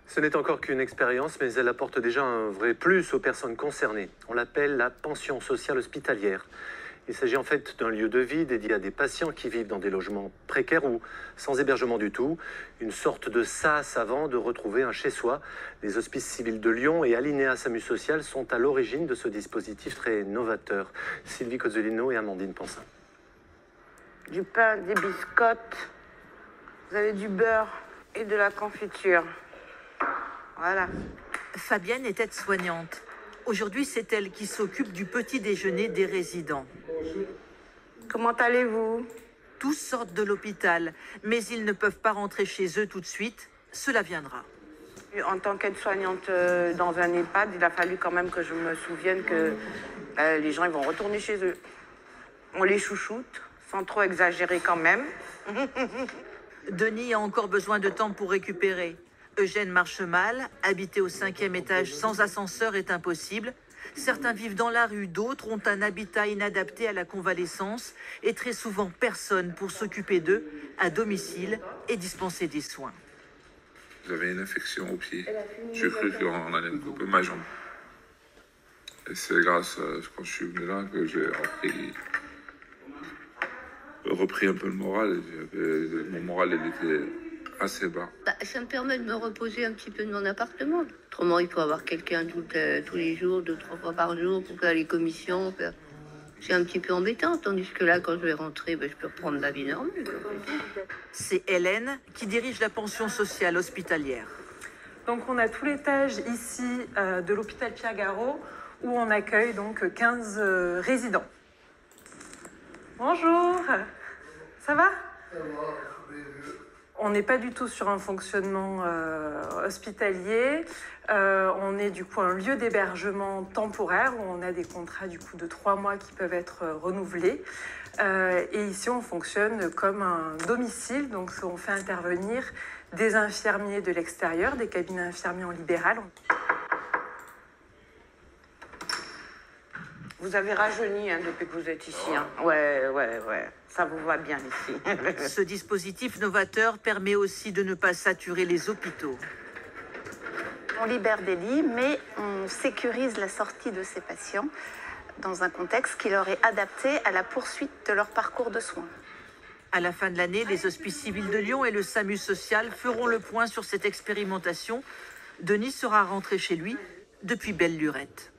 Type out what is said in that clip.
Ce n'est encore qu'une expérience, mais elle apporte déjà un vrai plus aux personnes concernées. On l'appelle la pension sociale hospitalière. Il s'agit en fait d'un lieu de vie dédié à des patients qui vivent dans des logements précaires ou sans hébergement du tout. Une sorte de sas avant de retrouver un chez-soi. Les hospices civils de Lyon et Alinéa SAMU Social sont à l'origine de ce dispositif très novateur. Sylvie Cozzolino et Amandine Pansin. Du pain, des biscottes, vous avez du beurre et de la confiture. Voilà. Fabienne est aide-soignante. Aujourd'hui, c'est elle qui s'occupe du petit déjeuner des résidents. Comment allez-vous? Tous sortent de l'hôpital, mais ils ne peuvent pas rentrer chez eux tout de suite. Cela viendra. En tant qu'aide-soignante dans un EHPAD, il a fallu quand même que je me souvienne que les gens ils vont retourner chez eux. On les chouchoute, sans trop exagérer quand même. Denis a encore besoin de temps pour récupérer. Eugène marche mal, habiter au 5e étage sans ascenseur est impossible. Certains vivent dans la rue, d'autres ont un habitat inadapté à la convalescence et très souvent personne pour s'occuper d'eux à domicile et dispenser des soins. J'avais une infection au pied. J'ai cru qu'on allait me couper ma jambe. Et c'est grâce, quand je suis venu là, que j'ai repris un peu le moral. Mon moral, il était assez bas. Ça me permet de me reposer un petit peu de mon appartement. Autrement, il faut avoir quelqu'un tous les jours, 2-3 fois par jour pour faire les commissions. C'est un petit peu embêtant, tandis que là, quand je vais rentrer, je peux reprendre ma vie normale. C'est Hélène qui dirige la pension sociale hospitalière. Donc on a tout l'étage ici de l'hôpital Pierre-Garot où on accueille donc 15 résidents. Bonjour, ça va? On n'est pas du tout sur un fonctionnement hospitalier. On est du coup un lieu d'hébergement temporaire où on a des contrats du coup de 3 mois qui peuvent être renouvelés. Et ici, on fonctionne comme un domicile. Donc, on fait intervenir des infirmiers de l'extérieur, des cabinets infirmiers en libéral. Vous avez rajeuni depuis que vous êtes ici. Hein. Ouais. Ça vous va bien ici. Ce dispositif novateur permet aussi de ne pas saturer les hôpitaux. On libère des lits, mais on sécurise la sortie de ces patients dans un contexte qui leur est adapté à la poursuite de leur parcours de soins. À la fin de l'année, les hospices civils de Lyon et le SAMU Social feront le point sur cette expérimentation. Denis sera rentré chez lui depuis Belle-Lurette.